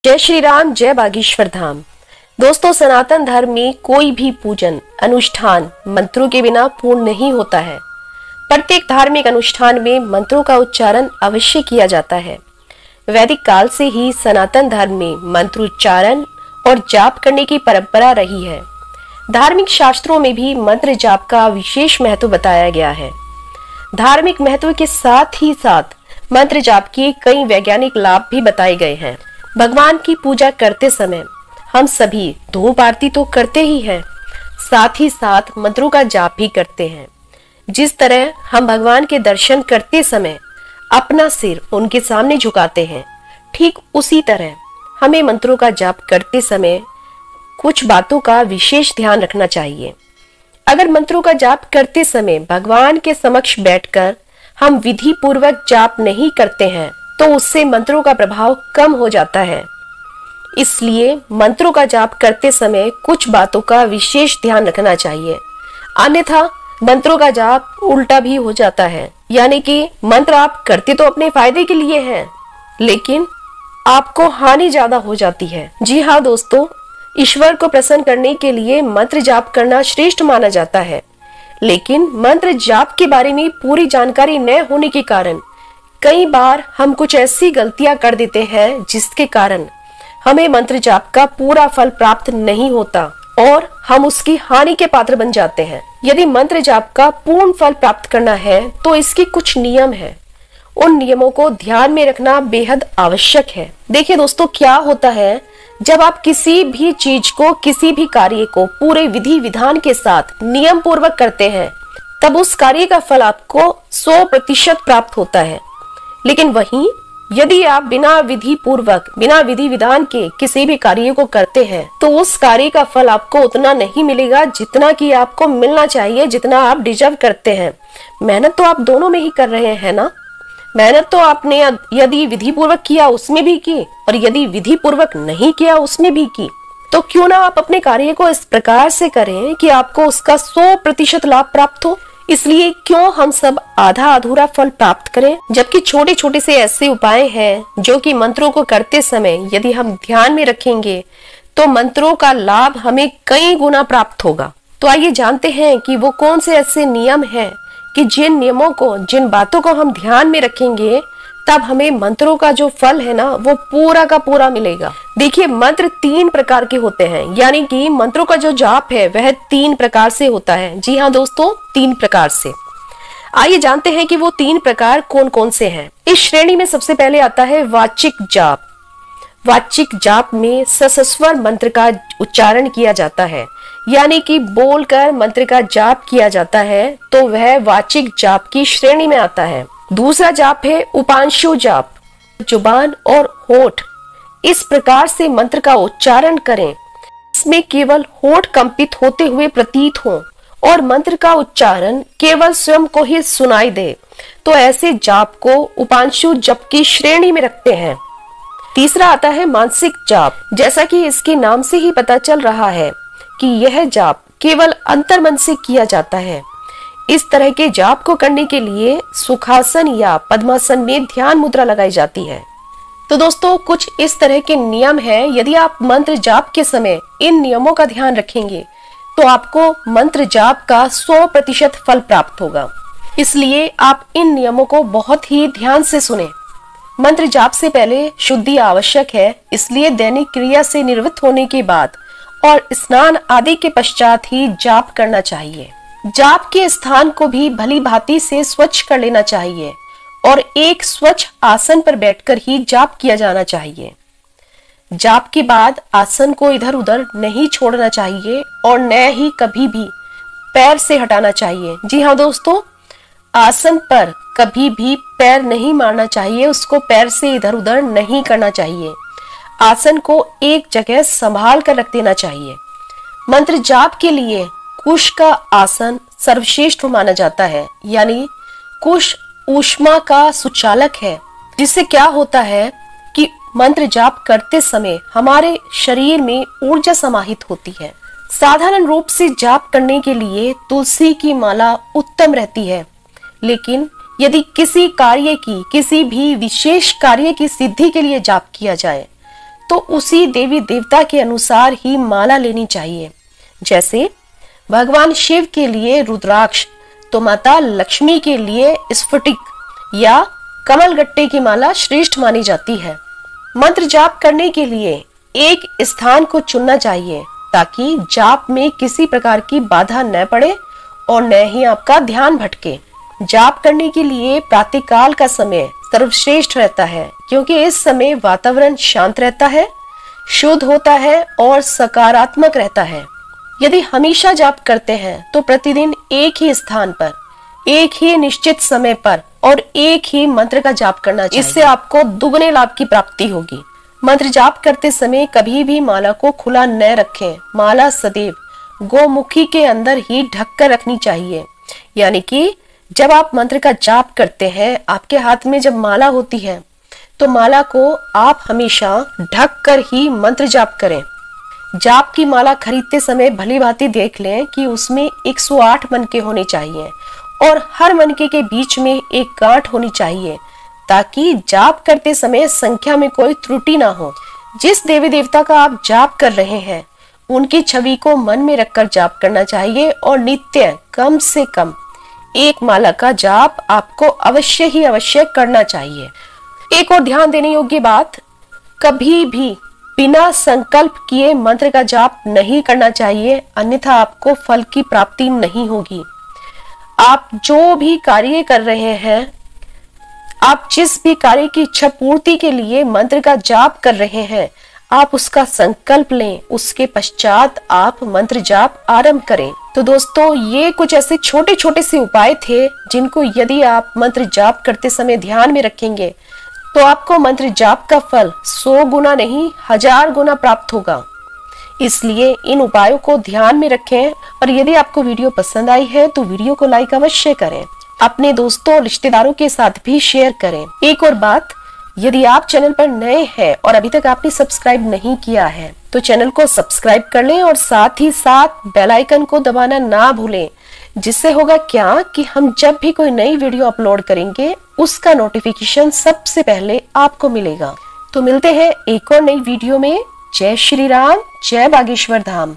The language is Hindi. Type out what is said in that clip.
जय श्री राम, जय बागेश्वर धाम। दोस्तों, सनातन धर्म में कोई भी पूजन अनुष्ठान मंत्रों के बिना पूर्ण नहीं होता है। प्रत्येक धार्मिक अनुष्ठान में मंत्रों का उच्चारण अवश्य किया जाता है। वैदिक काल से ही सनातन धर्म में मंत्रोच्चारण और जाप करने की परंपरा रही है। धार्मिक शास्त्रों में भी मंत्र जाप का विशेष महत्व बताया गया है। धार्मिक महत्व के साथ ही साथ मंत्र जाप के कई वैज्ञानिक लाभ भी बताए गए हैं। भगवान की पूजा करते समय हम सभी धूप आरती तो करते ही हैं, साथ ही साथ मंत्रों का जाप भी करते हैं। जिस तरह हम भगवान के दर्शन करते समय अपना सिर उनके सामने झुकाते हैं, ठीक उसी तरह हमें मंत्रों का जाप करते समय कुछ बातों का विशेष ध्यान रखना चाहिए। अगर मंत्रों का जाप करते समय भगवान के समक्ष बैठकर हम विधि पूर्वक जाप नहीं करते हैं तो उससे मंत्रों का प्रभाव कम हो जाता है। इसलिए मंत्रों का जाप करते समय कुछ बातों का विशेष ध्यान रखना चाहिए, अन्यथा मंत्रों का जाप उल्टा भी हो जाता है। यानी कि मंत्र आप करते तो अपने फायदे के लिए हैं, लेकिन आपको हानि ज्यादा हो जाती है। जी हाँ दोस्तों, ईश्वर को प्रसन्न करने के लिए मंत्र जाप करना श्रेष्ठ माना जाता है, लेकिन मंत्र जाप के बारे में पूरी जानकारी न होने के कारण कई बार हम कुछ ऐसी गलतियां कर देते हैं जिसके कारण हमें मंत्र जाप का पूरा फल प्राप्त नहीं होता और हम उसकी हानि के पात्र बन जाते हैं। यदि मंत्र जाप का पूर्ण फल प्राप्त करना है तो इसके कुछ नियम हैं। उन नियमों को ध्यान में रखना बेहद आवश्यक है। देखिए दोस्तों, क्या होता है, जब आप किसी भी चीज को, किसी भी कार्य को पूरे विधि विधान के साथ नियम पूर्वक करते हैं, तब उस कार्य का फल आपको 100% प्राप्त होता है। लेकिन वहीं यदि आप बिना विधि पूर्वक, बिना विधि विधान के किसी भी कार्य को करते हैं तो उस कार्य का फल आपको उतना नहीं मिलेगा जितना कि आपको मिलना चाहिए, जितना आप डिजर्व करते हैं। मेहनत तो आप दोनों में ही कर रहे हैं ना। मेहनत तो आपने यदि विधि पूर्वक किया उसमें भी की, और यदि विधि पूर्वक नहीं किया उसमें भी की। तो क्यों ना आप अपने कार्य को इस प्रकार से करें कि आपको उसका 100% लाभ प्राप्त हो। इसलिए क्यों हम सब आधा अधूरा फल प्राप्त करें, जबकि छोटे छोटे से ऐसे उपाय हैं जो कि मंत्रों को करते समय यदि हम ध्यान में रखेंगे तो मंत्रों का लाभ हमें कई गुना प्राप्त होगा। तो आइए जानते हैं कि वो कौन से ऐसे नियम हैं कि जिन नियमों को, जिन बातों को हम ध्यान में रखेंगे तब हमें मंत्रों का जो फल है ना वो पूरा का पूरा मिलेगा। देखिए, मंत्र 3 प्रकार के होते हैं, यानी कि मंत्रों का जो जाप है वह 3 प्रकार से होता है। जी हाँ दोस्तों, 3 प्रकार से। आइए जानते हैं कि वो 3 प्रकार कौन कौन से हैं। इस श्रेणी में सबसे पहले आता है वाचिक जाप। वाचिक जाप में सस्वर मंत्र का उच्चारण किया जाता है, यानी कि बोलकर मंत्र का जाप किया जाता है, तो वह वाचिक जाप की श्रेणी में आता है। दूसरा जाप है उपांशु जाप। जुबान और होठ इस प्रकार से मंत्र का उच्चारण करें, इसमें केवल होठ कंपित होते हुए प्रतीत हो और मंत्र का उच्चारण केवल स्वयं को ही सुनाई दे, तो ऐसे जाप को उपांशु जप की श्रेणी में रखते हैं। तीसरा आता है मानसिक जाप। जैसा कि इसके नाम से ही पता चल रहा है कि यह जाप केवल अंतर्मन से किया जाता है। इस तरह के जाप को करने के लिए सुखासन या पद्मासन में ध्यान मुद्रा लगाई जाती है। तो दोस्तों, कुछ इस तरह के नियम हैं। यदि आप मंत्र जाप के समय इन नियमों का ध्यान रखेंगे तो आपको मंत्र जाप का 100% फल प्राप्त होगा। इसलिए आप इन नियमों को बहुत ही ध्यान से सुने। मंत्र जाप से पहले शुद्धि आवश्यक है, इसलिए दैनिक क्रिया से निवृत्त होने के बाद और स्नान आदि के पश्चात ही जाप करना चाहिए। जाप के स्थान को भी भली भांति से स्वच्छ कर लेना चाहिए और एक स्वच्छ आसन पर बैठकर ही जाप किया जाना चाहिए। जाप के बाद आसन को इधर उधर नहीं छोड़ना चाहिए और न ही कभी भी पैर से हटाना चाहिए। जी हाँ दोस्तों, आसन पर कभी भी पैर नहीं मारना चाहिए, उसको पैर से इधर उधर नहीं करना चाहिए। आसन को एक जगह संभाल कर रख देना चाहिए। मंत्र जाप के लिए कुश का आसन सर्वश्रेष्ठ माना जाता है, यानी कुश ऊष्मा का सुचालक है, जिससे क्या होता है कि मंत्र जाप करते समय हमारे शरीर में ऊर्जा समाहित होती है। साधारण रूप से जाप करने के लिए तुलसी की माला उत्तम रहती है, लेकिन यदि किसी कार्य की, किसी भी विशेष कार्य की सिद्धि के लिए जाप किया जाए तो उसी देवी देवता के अनुसार ही माला लेनी चाहिए। जैसे भगवान शिव के लिए रुद्राक्ष, तो माता लक्ष्मी के लिए स्फटिक या कमलगट्टे की माला श्रेष्ठ मानी जाती है। मंत्र जाप करने के लिए एक स्थान को चुनना चाहिए ताकि जाप में किसी प्रकार की बाधा न पड़े और न ही आपका ध्यान भटके। जाप करने के लिए प्रातःकाल का समय सर्वश्रेष्ठ रहता है, क्योंकि इस समय वातावरण शांत रहता है, शुद्ध होता है और सकारात्मक रहता है। यदि हमेशा जाप करते हैं तो प्रतिदिन एक ही स्थान पर, एक ही निश्चित समय पर और एक ही मंत्र का जाप करना चाहिए। इससे आपको दुगने लाभ की प्राप्ति होगी। मंत्र जाप करते समय कभी भी माला को खुला न रखें। माला सदैव गोमुखी के अंदर ही ढक कर रखनी चाहिए। यानी कि जब आप मंत्र का जाप करते हैं, आपके हाथ में जब माला होती है तो माला को आप हमेशा ढक कर ही मंत्र जाप करें। जाप की माला खरीदते समय भली भांति देख लें कि उसमें 108 मनके होने चाहिए और हर मनके के बीच में एक गांठ होनी चाहिए, ताकि जाप करते समय संख्या में कोई त्रुटि ना हो। जिस देवी देवता का आप जाप कर रहे हैं उनकी छवि को मन में रखकर जाप करना चाहिए और नित्य कम से कम एक माला का जाप आपको अवश्य ही अवश्य करना चाहिए। एक और ध्यान देने योग्य बात, कभी भी बिना संकल्प किए मंत्र का जाप नहीं करना चाहिए, अन्यथा आपको फल की प्राप्ति नहीं होगी। आप जो भी कार्य कर रहे हैं, आप जिस भी कार्य की इच्छा पूर्ति के लिए मंत्र का जाप कर रहे हैं, आप उसका संकल्प लें, उसके पश्चात आप मंत्र जाप आरंभ करें। तो दोस्तों, ये कुछ ऐसे छोटे छोटे से उपाय थे जिनको यदि आप मंत्र जाप करते समय ध्यान में रखेंगे तो आपको मंत्र जाप का फल 100 गुना नहीं 1000 गुना प्राप्त होगा। इसलिए इन उपायों को ध्यान में रखें और यदि आपको वीडियो पसंद आई है तो वीडियो को लाइक अवश्य करें, अपने दोस्तों और रिश्तेदारों के साथ भी शेयर करें। एक और बात, यदि आप चैनल पर नए हैं और अभी तक आपने सब्सक्राइब नहीं किया है तो चैनल को सब्सक्राइब कर लें और साथ ही साथ बेल आइकन को दबाना ना भूलें। जिससे होगा क्या कि हम जब भी कोई नई वीडियो अपलोड करेंगे उसका नोटिफिकेशन सबसे पहले आपको मिलेगा। तो मिलते हैं एक और नई वीडियो में। जय श्री राम, जय बागेश्वर धाम।